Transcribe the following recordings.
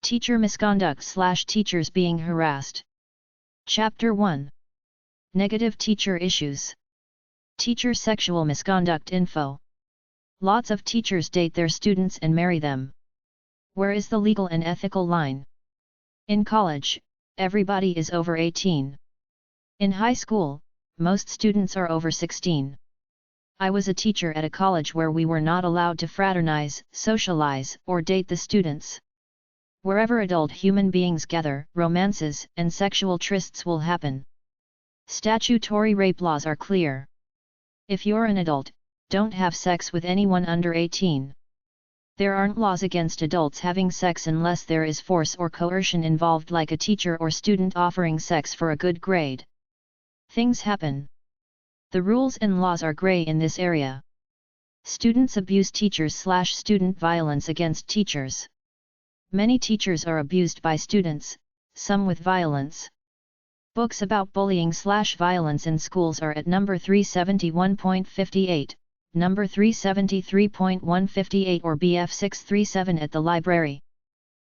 Teacher misconduct/teachers being harassed. Chapter 1. Negative teacher issues. Teacher sexual misconduct info. Lots of teachers date their students and marry them. Where is the legal and ethical line? In college, everybody is over 18. In high school, most students are over 16. I was a teacher at a college where we were not allowed to fraternize, socialize, or date the students. Wherever adult human beings gather, romances and sexual trysts will happen. Statutory rape laws are clear. If you're an adult, don't have sex with anyone under 18. There aren't laws against adults having sex unless there is force or coercion involved, like a teacher or student offering sex for a good grade. Things happen. The rules and laws are gray in this area. Students abuse teachers/student violence against teachers. Many teachers are abused by students, some with violence. Books about bullying/violence in schools are at number 371.58, number 373.158 or BF 637 at the library.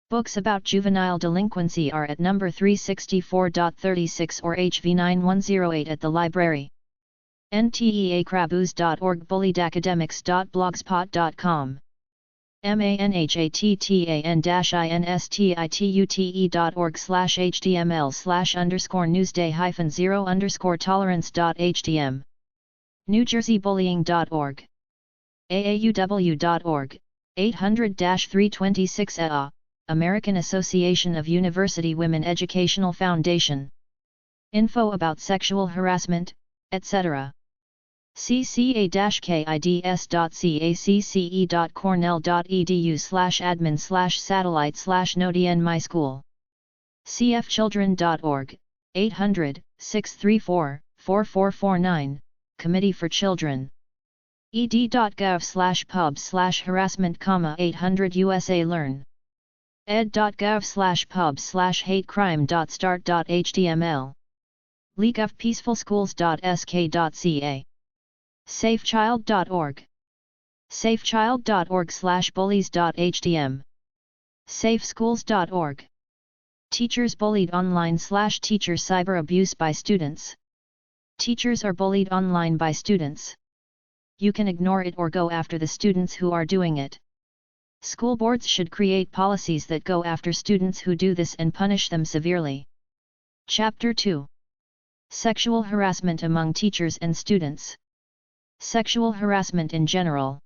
Books about juvenile delinquency are at number 364.36 or HV 9108 at the library. nteacrabooze.org bulliedacademics.blogspot.com manhattan-institute.org/html/_newsday-0_tolerance.htm newjerseybullying.org aauw.org 800-326 AA American Association of University Women Educational Foundation. Info about sexual harassment, etc. cca-kid.cacce.cornell.edu/admin/satellite/nodnmyschool cfchildren.org 800-634-4449 Committee for Children ed.gov/pub/harassment, 800 USA Learn ed.gov/pub/hatecrime.start.html leagueofpeacefulschools.sk.ca safechild.org safechild.org/bullies.htm safeschools.org Teachers bullied online/teacher cyber abuse by students. Teachers are bullied online by students. You can ignore it or go after the students who are doing it. School boards should create policies that go after students who do this and punish them severely. Chapter 2. Sexual harassment among teachers and students. Sexual harassment in general.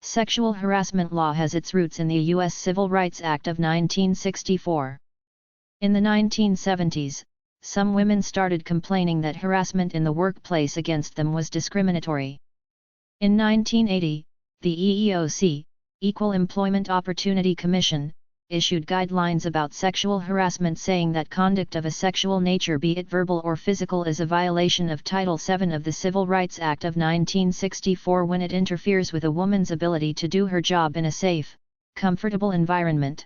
Sexual harassment law has its roots in the U.S. Civil Rights Act of 1964. In the 1970s, some women started complaining that harassment in the workplace against them was discriminatory. In 1980, the EEOC, Equal Employment Opportunity Commission, issued guidelines about sexual harassment, saying that conduct of a sexual nature, be it verbal or physical, is a violation of Title VII of the Civil Rights Act of 1964 when it interferes with a woman's ability to do her job in a safe, comfortable environment.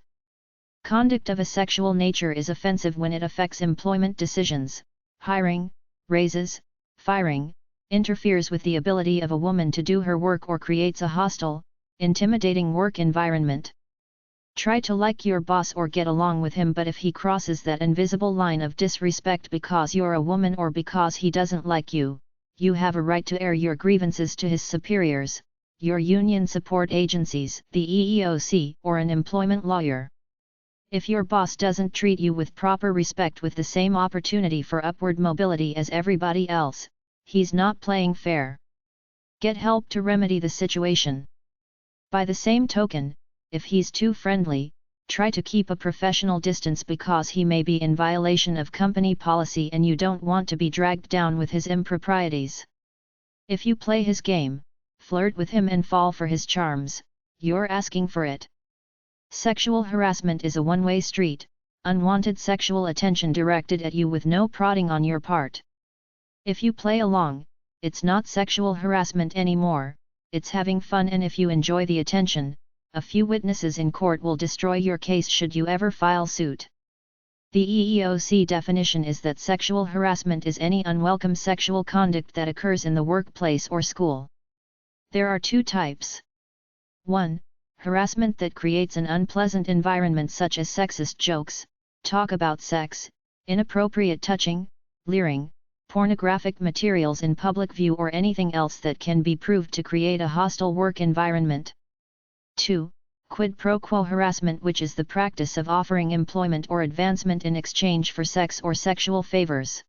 Conduct of a sexual nature is offensive when it affects employment decisions, hiring, raises, firing, interferes with the ability of a woman to do her work, or creates a hostile, intimidating work environment. Try to like your boss or get along with him, but if he crosses that invisible line of disrespect because you're a woman or because he doesn't like you, you have a right to air your grievances to his superiors, your union support agencies, the EEOC, or an employment lawyer. If your boss doesn't treat you with proper respect, with the same opportunity for upward mobility as everybody else, he's not playing fair. Get help to remedy the situation. By the same token, if he's too friendly, try to keep a professional distance because he may be in violation of company policy and you don't want to be dragged down with his improprieties. If you play his game, flirt with him and fall for his charms, you're asking for it. Sexual harassment is a one-way street, unwanted sexual attention directed at you with no prodding on your part. If you play along, it's not sexual harassment anymore, it's having fun, and if you enjoy the attention, a few witnesses in court will destroy your case should you ever file suit. The EEOC definition is that sexual harassment is any unwelcome sexual conduct that occurs in the workplace or school. There are two types. 1. harassment that creates an unpleasant environment such as sexist jokes, talk about sex, inappropriate touching, leering, pornographic materials in public view or anything else that can be proved to create a hostile work environment. 2. Quid pro quo harassment, which is the practice of offering employment or advancement in exchange for sex or sexual favors.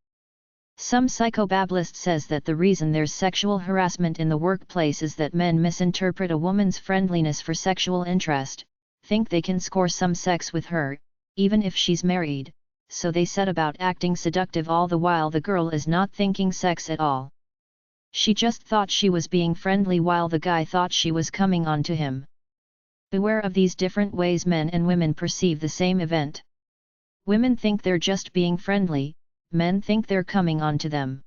Some psychobabblist says that the reason there's sexual harassment in the workplace is that men misinterpret a woman's friendliness for sexual interest, think they can score some sex with her, even if she's married, so they set about acting seductive all the while the girl is not thinking sex at all. She just thought she was being friendly while the guy thought she was coming on to him. Beware of these different ways men and women perceive the same event. Women think they're just being friendly, men think they're coming on to them.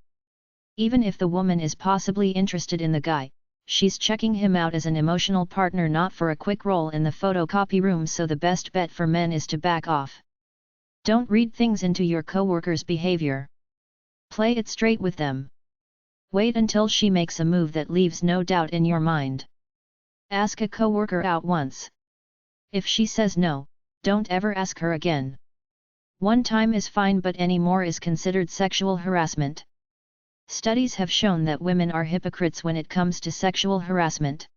Even if the woman is possibly interested in the guy, she's checking him out as an emotional partner, not for a quick roll in the photocopy room, so the best bet for men is to back off. Don't read things into your coworker's behavior. Play it straight with them. Wait until she makes a move that leaves no doubt in your mind. Ask a coworker out once. If she says no, don't ever ask her again. One time is fine, but any more is considered sexual harassment. Studies have shown that women are hypocrites when it comes to sexual harassment.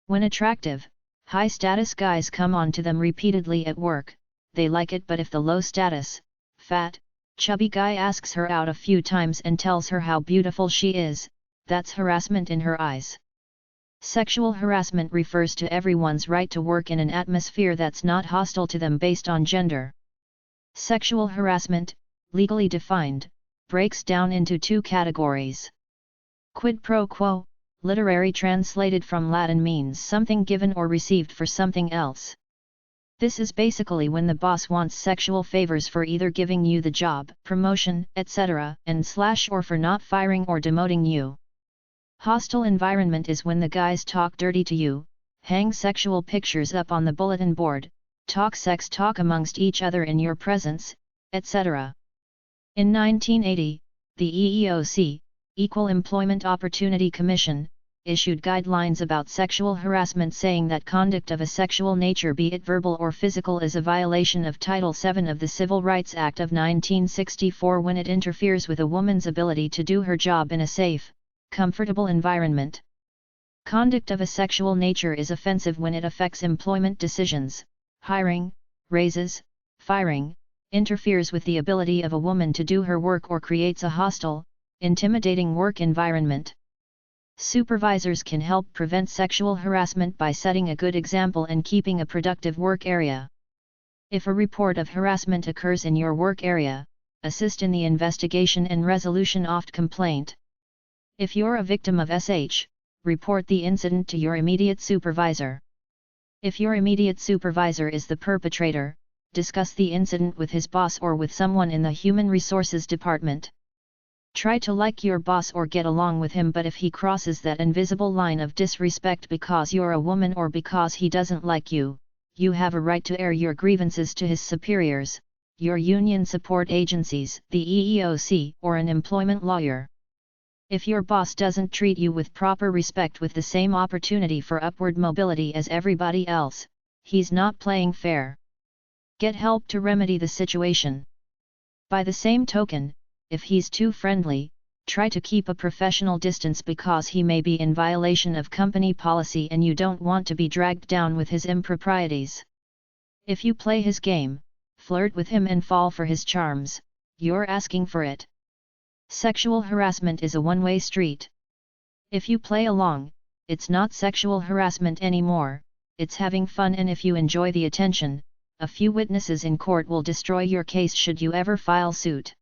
When attractive, high-status guys come on to them repeatedly at work, they like it, but if the low-status, fat, chubby guy asks her out a few times and tells her how beautiful she is, that's harassment in her eyes. Sexual harassment refers to everyone's right to work in an atmosphere that's not hostile to them based on gender. Sexual harassment, legally defined, breaks down into two categories. Quid pro quo, literary translated from Latin, means something given or received for something else. This is basically when the boss wants sexual favors for either giving you the job, promotion, etc., or for not firing or demoting you. Hostile environment is when the guys talk dirty to you, hang sexual pictures up on the bulletin board, talk sex talk amongst each other in your presence, etc. In 1980, the EEOC, Equal Employment Opportunity Commission, issued guidelines about sexual harassment, saying that conduct of a sexual nature, be it verbal or physical, is a violation of Title VII of the Civil Rights Act of 1964 when it interferes with a woman's ability to do her job in a safe, comfortable environment. Conduct of a sexual nature is offensive when it affects employment decisions, hiring, raises, firing, interferes with the ability of a woman to do her work, or creates a hostile, intimidating work environment. Supervisors can help prevent sexual harassment by setting a good example and keeping a productive work area. If a report of harassment occurs in your work area, assist in the investigation and resolution of complaint. If you're a victim of SH, report the incident to your immediate supervisor. If your immediate supervisor is the perpetrator, discuss the incident with his boss or with someone in the Human Resources Department. Try to like your boss or get along with him, but if he crosses that invisible line of disrespect because you're a woman or because he doesn't like you, you have a right to air your grievances to his superiors, your union support agencies, the EEOC, or an employment lawyer. If your boss doesn't treat you with proper respect with the same opportunity for upward mobility as everybody else, he's not playing fair. Get help to remedy the situation. By the same token, if he's too friendly, try to keep a professional distance because he may be in violation of company policy and you don't want to be dragged down with his improprieties. If you play his game, flirt with him and fall for his charms, you're asking for it. Sexual harassment is a one-way street. If you play along, it's not sexual harassment anymore, it's having fun, and if you enjoy the attention, a few witnesses in court will destroy your case should you ever file suit.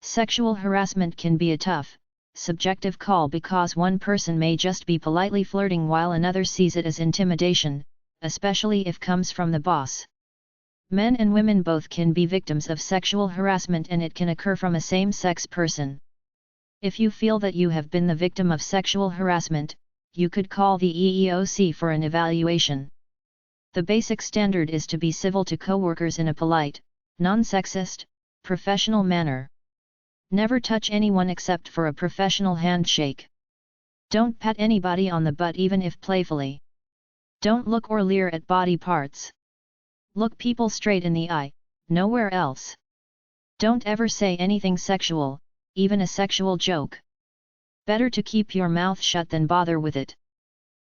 Sexual harassment can be a tough, subjective call because one person may just be politely flirting while another sees it as intimidation, especially if comes from the boss. Men and women both can be victims of sexual harassment, and it can occur from a same-sex person. If you feel that you have been the victim of sexual harassment, you could call the EEOC for an evaluation. The basic standard is to be civil to coworkers in a polite, non-sexist, professional manner. Never touch anyone except for a professional handshake. Don't pat anybody on the butt even if playfully. Don't look or leer at body parts. Look people straight in the eye, nowhere else. Don't ever say anything sexual, even a sexual joke. Better to keep your mouth shut than bother with it.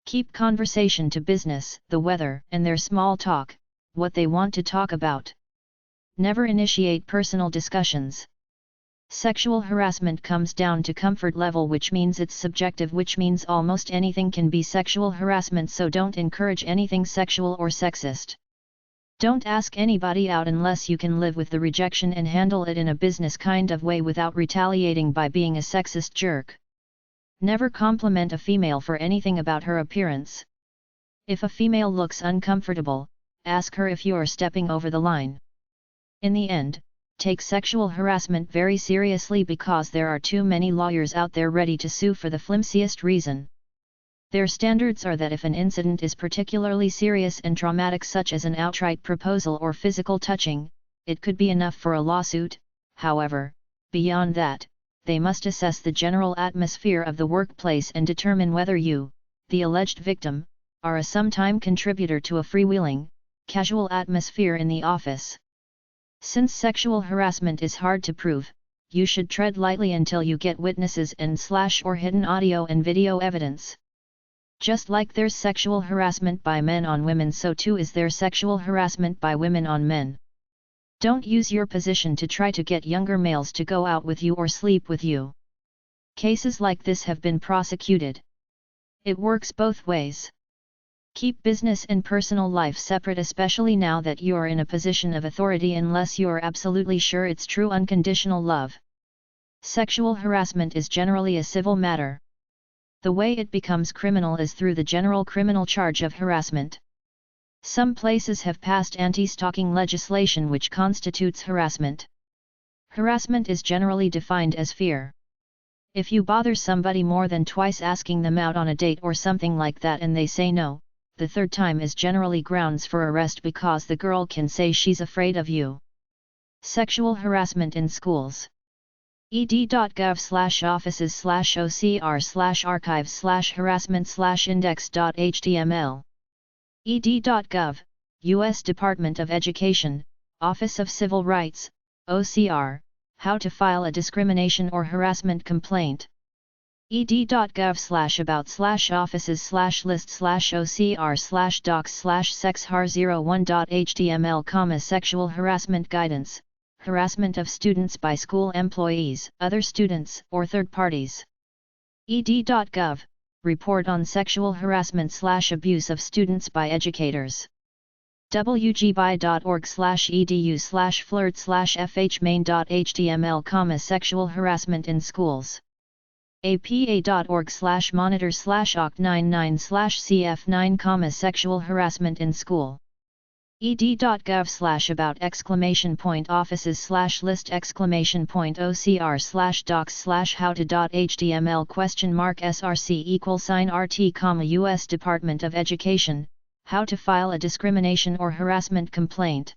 Keep conversation to business, the weather, and their small talk, what they want to talk about. Never initiate personal discussions. Sexual harassment comes down to comfort level, which means it's subjective, which means almost anything can be sexual harassment, so don't encourage anything sexual or sexist. Don't ask anybody out unless you can live with the rejection and handle it in a business kind of way without retaliating by being a sexist jerk. Never compliment a female for anything about her appearance. If a female looks uncomfortable, ask her if you're stepping over the line. In the end, take sexual harassment very seriously, because there are too many lawyers out there ready to sue for the flimsiest reason. Their standards are that if an incident is particularly serious and traumatic, such as an outright proposal or physical touching, it could be enough for a lawsuit. However, beyond that, they must assess the general atmosphere of the workplace and determine whether you, the alleged victim, are a sometime contributor to a freewheeling, casual atmosphere in the office. Since sexual harassment is hard to prove, you should tread lightly until you get witnesses and/or hidden audio and video evidence. Just like there's sexual harassment by men on women, so too is there sexual harassment by women on men. Don't use your position to try to get younger males to go out with you or sleep with you. Cases like this have been prosecuted. It works both ways. Keep business and personal life separate, especially now that you are in a position of authority, unless you are absolutely sure it's true unconditional love. Sexual harassment is generally a civil matter. The way it becomes criminal is through the general criminal charge of harassment. Some places have passed anti-stalking legislation which constitutes harassment. Harassment is generally defined as fear. If you bother somebody more than twice asking them out on a date or something like that and they say no, the third time is generally grounds for arrest, because the girl can say she's afraid of you. Sexual harassment in schools. ed.gov/offices/ocr/archives/harassment/index.html. ed.gov, U.S. Department of Education, Office of Civil Rights, OCR, How to file a discrimination or harassment complaint. ed.gov/about/offices/list/ocr/docs/sexhar01.html, Sexual harassment guidance, harassment of students by school employees, other students, or third parties. ed.gov, report on sexual harassment/abuse of students by educators. wgby.org/edu/flirt/fhmain.html, sexual harassment in schools. apa.org/monitor/oct99/cf9, sexual harassment in school. ed.gov/about exclamation point offices/list exclamation point ocr/how to.html?src=rt, U.S. Department of Education, How to file a discrimination or harassment complaint.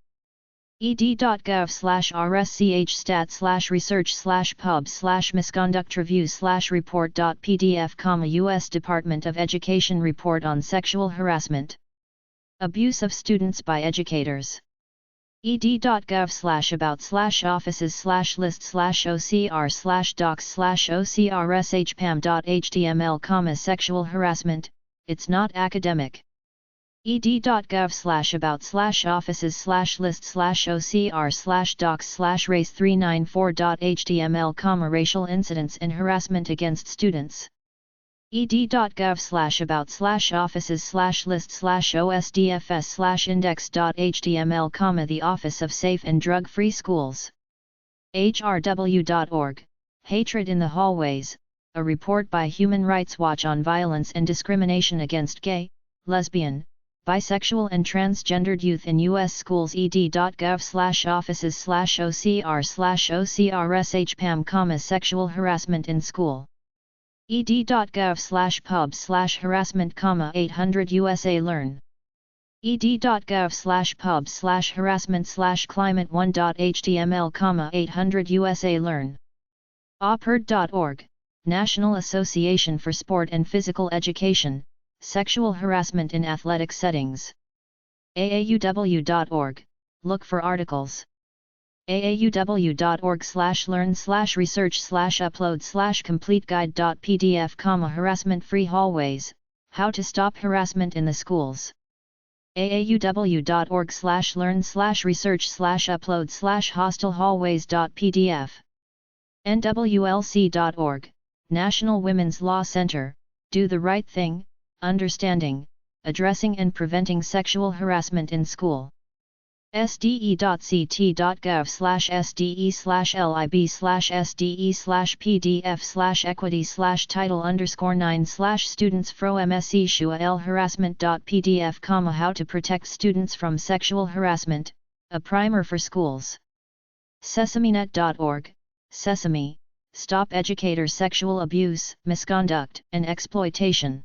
ed.gov/rs/ch/research/pub/misconduct-review/report.pdf, U.S. Department of Education report on sexual harassment. Abuse of students by educators. ed.gov/about/offices/list/ocr/docs/ocr/shpam.html, sexual harassment, it's not academic. ed.gov/about/offices/list/ocr/docs/race394.html, racial incidents and harassment against students. ed.gov/about/offices/list/osdfs/index.html, the Office of Safe and Drug-Free Schools. hrw.org, Hatred in the Hallways, a report by Human Rights Watch on violence and discrimination against gay, lesbian, bisexual and transgendered youth in U.S. schools. ed.gov/offices/ocr/ocr/shpam, sexual harassment in school. ed.gov/pub/harassment, 800 USA Learn. ed.gov/pub/harassment/climate1.html, 800 USA Learn. operd.org, National Association for Sport and Physical Education, Sexual harassment in athletic settings. aauw.org, look for articles. aauw.org/learn/research/upload/complete guide.pdf, harassment-free hallways, how to stop harassment in the schools. aauw.org/learn/research/upload/hostile hallways.pdf. nwlc.org, National Women's Law Center, do the right thing, understanding, addressing and preventing sexual harassment in school. sde.ct.gov/sde/lib/pdf/equity/title_9/students fro mse shua l harassment.pdf, how to protect students from sexual harassment, a primer for schools. sesaminet.org, Sesame, stop educator sexual abuse, misconduct, and exploitation.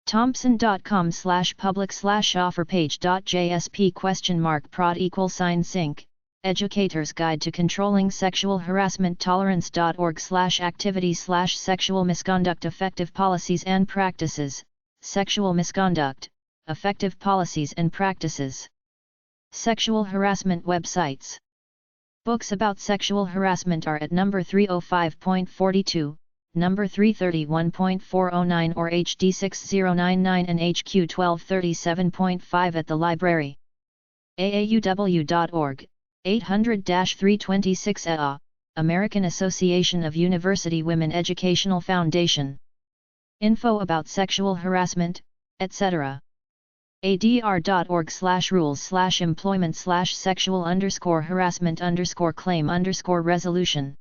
thompson.com/public/offerpage.jsp?prod=sync, Educator's Guide to Controlling Sexual Harassment. tolerance.org/activity/sexual misconduct, effective policies and practices, sexual misconduct, effective policies and practices. Sexual harassment websites. Books about sexual harassment are at number 305.42, number 331.409 or HD 6099 and HQ 1237.5 at the library. aauw.org, 800-326 AA, American Association of University Women Educational Foundation. Info about sexual harassment, etc. adr.org/rules/employment/sexual_harassment_claim_resolution.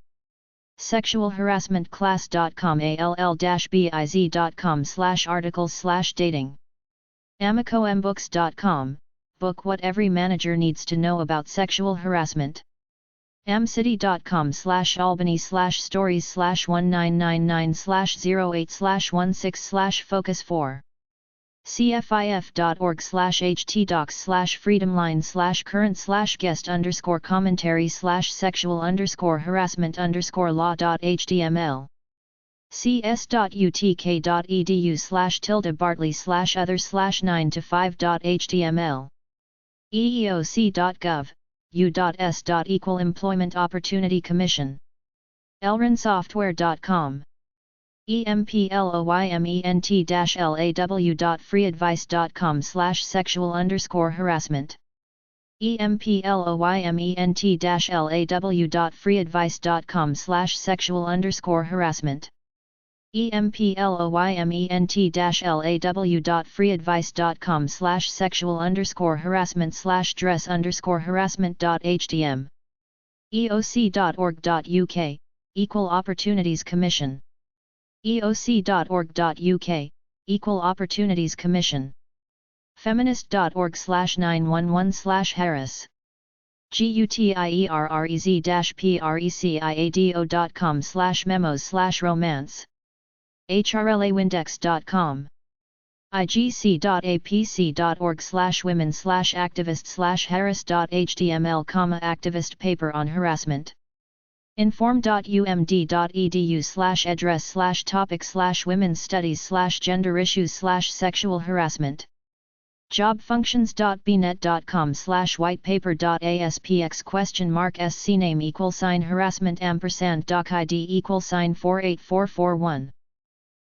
sexualharassmentclass.com all-biz.com/articles/dating. amicobooks.com, book what every manager needs to know about sexual harassment. amcity.com/albany/stories/1999/08/16/focus 4. cfif.org/htdocs/freedomline/current/guest_current/sexual_harassment_law.html. cs.ut.k.edu/tilde/bartley/other/9 to 5.html. eeoc.gov, u.s. Equal Employment Opportunity Commission. elrinsoftware.com. employment-law.freeadvice.com/sexual_harassment. employment-law.freeadvice.com/sexual_harassment. employment-law.freeadvice.com/sexual_harassment/dress_harassment.htm. eoc.org.uk, Equal Opportunities Commission. eoc.org.uk, Equal Opportunities Commission. feminist.org/911/Harris. gutierrez-preciado.com/memos/romance. hrlawindex.com. igc.apc.org/women/activist/harris.html, activist paper on harassment. inform.umd.edu/address/topic/women's studies/gender issues/sexual harassment. jobfunctions.bnet.com/whitepaper.aspx?scname $harassment&doc ID =48441.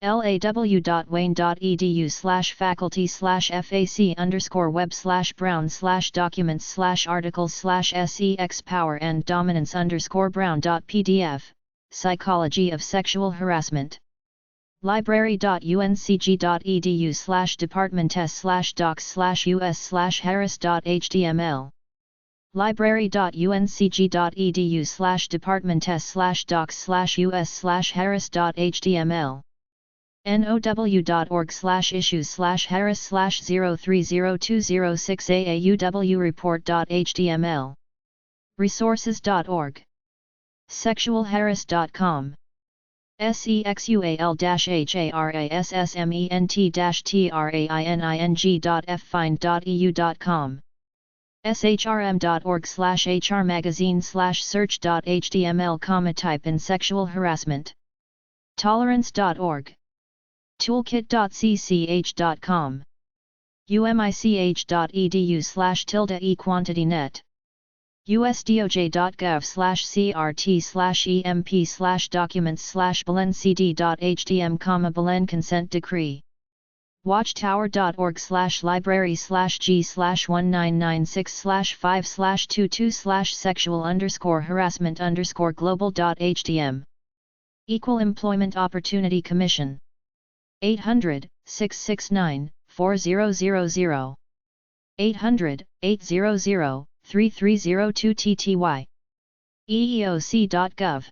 law.wayne.edu/faculty/fac_web/brown/documents/articles/sex power and dominance_brown.pdf, Psychology of Sexual Harassment. library.uncg.edu/departments/docs/us/harris.html. library.uncg.edu/departments/docs/us/harris.html. now.org/issues/harris/030206 aauw report.html. resources.org. sexualharass.com. sexualharassment-training.ffind.eu.com. shrm.org/hrmagazine/search.html, type in sexual harassment. tolerance.org. toolkit.cch.com umich.edu/tilde-quantitynet usdoj.gov/crt/emp/documents/belen-cd.htm, Belen consent decree watchtower.org/library/g/1996/5/22/sexual_harassment_global.htm Equal Employment Opportunity Commission 800-669-4000 800-800-3302 TTY EEOC.gov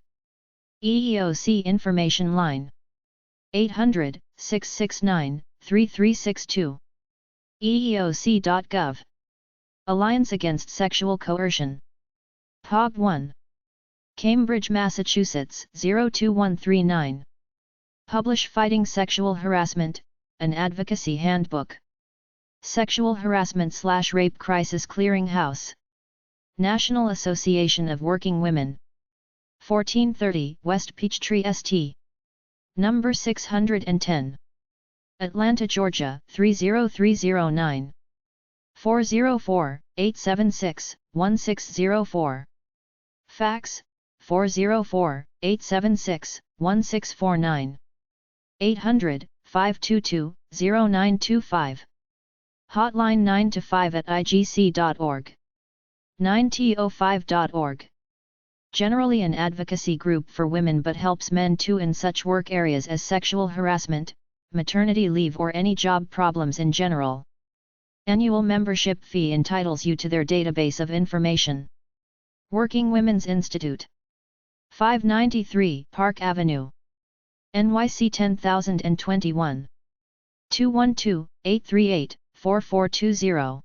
EEOC Information Line 800-669-3362 EEOC.gov Alliance Against Sexual Coercion POG 1 Cambridge, Massachusetts 02139 Publish Fighting Sexual Harassment, an Advocacy Handbook Sexual Harassment/Rape Crisis Clearinghouse National Association of Working Women 1430 West Peachtree St. Number 610 Atlanta, Georgia 30309 404-876-1604 Fax 404-876-1649 800-522-0925 Hotline 9 to 5 at igc.org 9to5.org Generally an advocacy group for women but helps men too in such work areas as sexual harassment, maternity leave or any job problems in general. Annual membership fee entitles you to their database of information. Working Women's Institute 593 Park Avenue NYC 10021 212-838-4420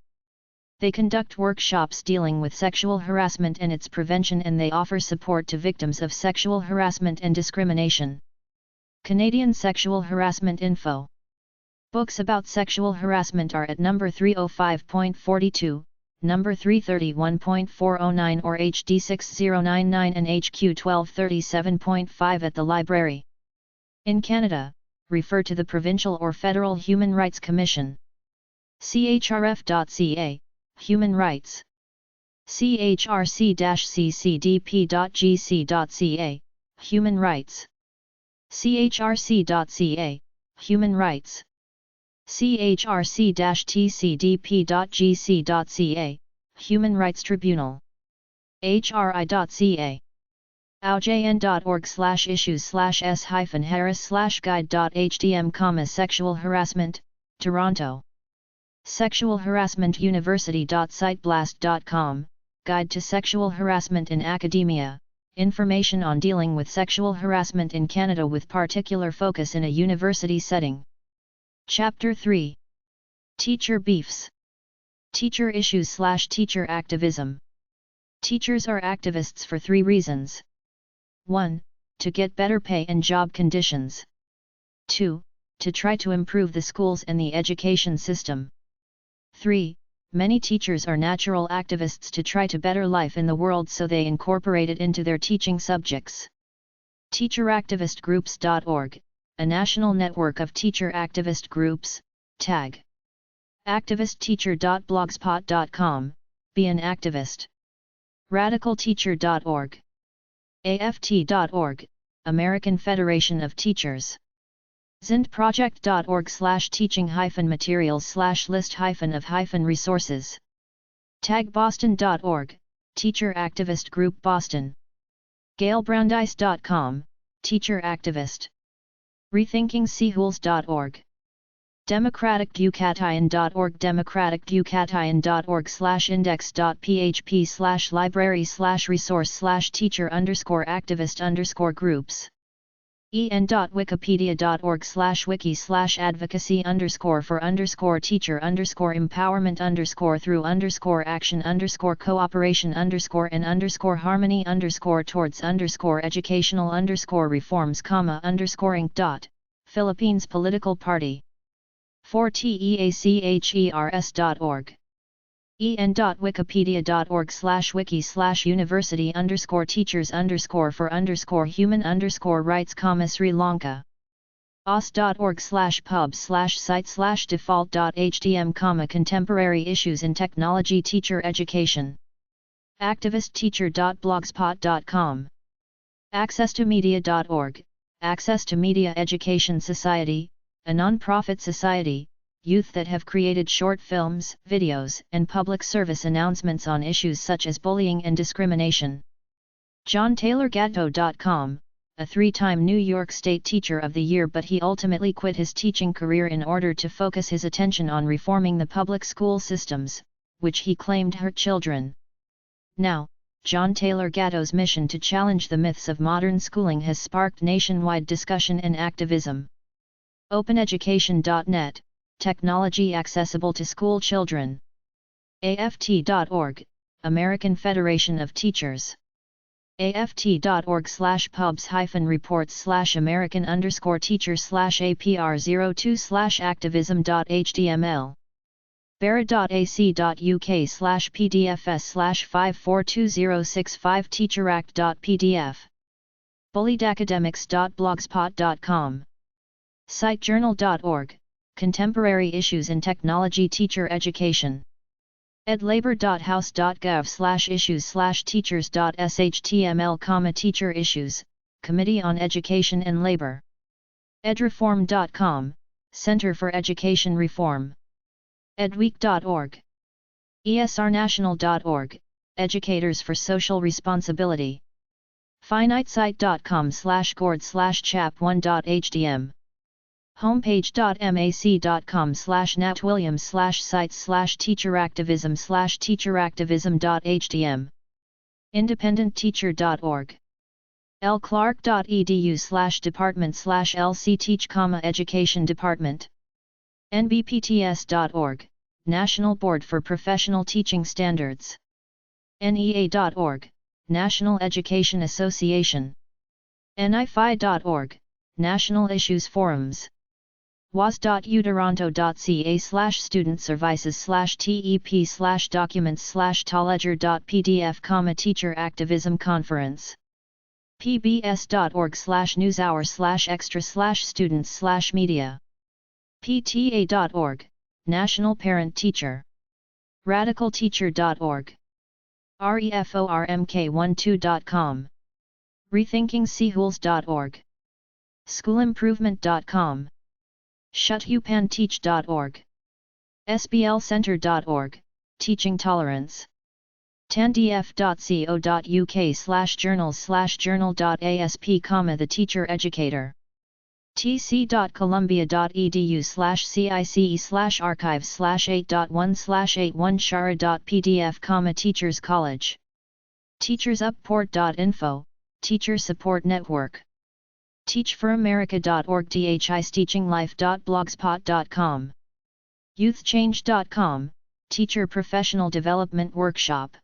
They conduct workshops dealing with sexual harassment and its prevention, and they offer support to victims of sexual harassment and discrimination. Canadian Sexual Harassment Info Books about sexual harassment are at number 305.42, number 331.409 or HD 6099 and HQ 1237.5 at the library. In Canada, refer to the Provincial or Federal Human Rights Commission. CHRF.ca, Human Rights. CHRC-ccdp.gc.ca, Human Rights. CHRC.ca, Human Rights. CHRC-tcdp.gc.ca, Human Rights Tribunal. HRI.ca. aujn.org/issues/s-harris/guide.htm, Sexual Harassment, Toronto. Sexualharassmentuniversity.siteblast.com, Guide to Sexual Harassment in Academia, information on dealing with sexual harassment in Canada with particular focus in a university setting. Chapter 3. Teacher Beefs. Teacher Issues/Teacher Activism. Teachers are activists for 3 reasons. 1. To get better pay and job conditions. 2. To try to improve the schools and the education system. 3. Many teachers are natural activists to try to better life in the world, so they incorporate it into their teaching subjects. TeacherActivistGroups.org, a national network of teacher activist groups, tag. ActivistTeacher.blogspot.com, be an activist. RadicalTeacher.org. AFT.org, American Federation of Teachers. zindproject.org/teaching-materials/list-of-resources. tagboston.org, Teacher Activist Group Boston. GailBrandeis.com, Teacher Activist. RethinkingSchools.org. DemocraticDucatien.org, democraticducatien.org/index.php/library/resource/teacher_activist_groups. en.wikipedia.org/wiki/advocacy_through_action_cooperation_and-and-harmony_reforms, Philippines Political Party. 4teachers.org. en.wikipedia.org/wiki/university_teachers_for_human_rights, Sri Lanka. os.org/pub/site/default.htm, contemporary issues in technology teacher education. activistteacher.blogspot.com. accesstomedia.org, Access to Media Education Society, a non-profit society, youth that have created short films, videos, and public service announcements on issues such as bullying and discrimination. JohnTaylorGatto.com, a 3-time New York State Teacher of the Year, but he ultimately quit his teaching career in order to focus his attention on reforming the public school systems, which he claimed hurt children. Now, John Taylor Gatto's mission to challenge the myths of modern schooling has sparked nationwide discussion and activism. OpenEducation.net, technology accessible to school children. AFT.org, American Federation of Teachers. aft.org/pubs-hyphen-report/American_teacher/APR02/activism.html. bara.ac.uk/pdfs/5420665 teacheract.pdf. bulliedacademics.blogspot.com. sitejournal.org, contemporary issues in technology teacher education. edlabor.house.gov/issues/teachers.shtml, teacher issues, Committee on Education and Labor. edreform.com, Center for Education Reform. edweek.org. esrnational.org, Educators for Social Responsibility. finitesite.com/gord/chap1.htm. homepage.mac.com/natwilliams/sites/teacheractivism/teacheractivism.htm. independentteacher.org. lclark.edu/department/lcteach, education department. nbpts.org, National Board for Professional Teaching Standards. NEA.org, National Education Association. NIFI.org, National Issues Forums. was.utoronto.ca/student services/tep/documents/toledger.pdf, teacher activism conference. pbs.org/newshour/extra/students/media. pta.org, National Parent Teacher. radicalteacher.org. reformk12.com. rethinkingschools.org. schoolimprovement.com. shutupanteach.org. sblcenter.org, Teaching Tolerance. tandf.co.uk/journals/journal.asp, The Teacher Educator. tc.columbia.edu/cice/archives/8.1/81shara.pdf, Teachers College. teachersupport.info, Teacher Support Network. teachforamerica.org. thistechingLife.blogspot.com. youthchange.com, Teacher Professional Development Workshop.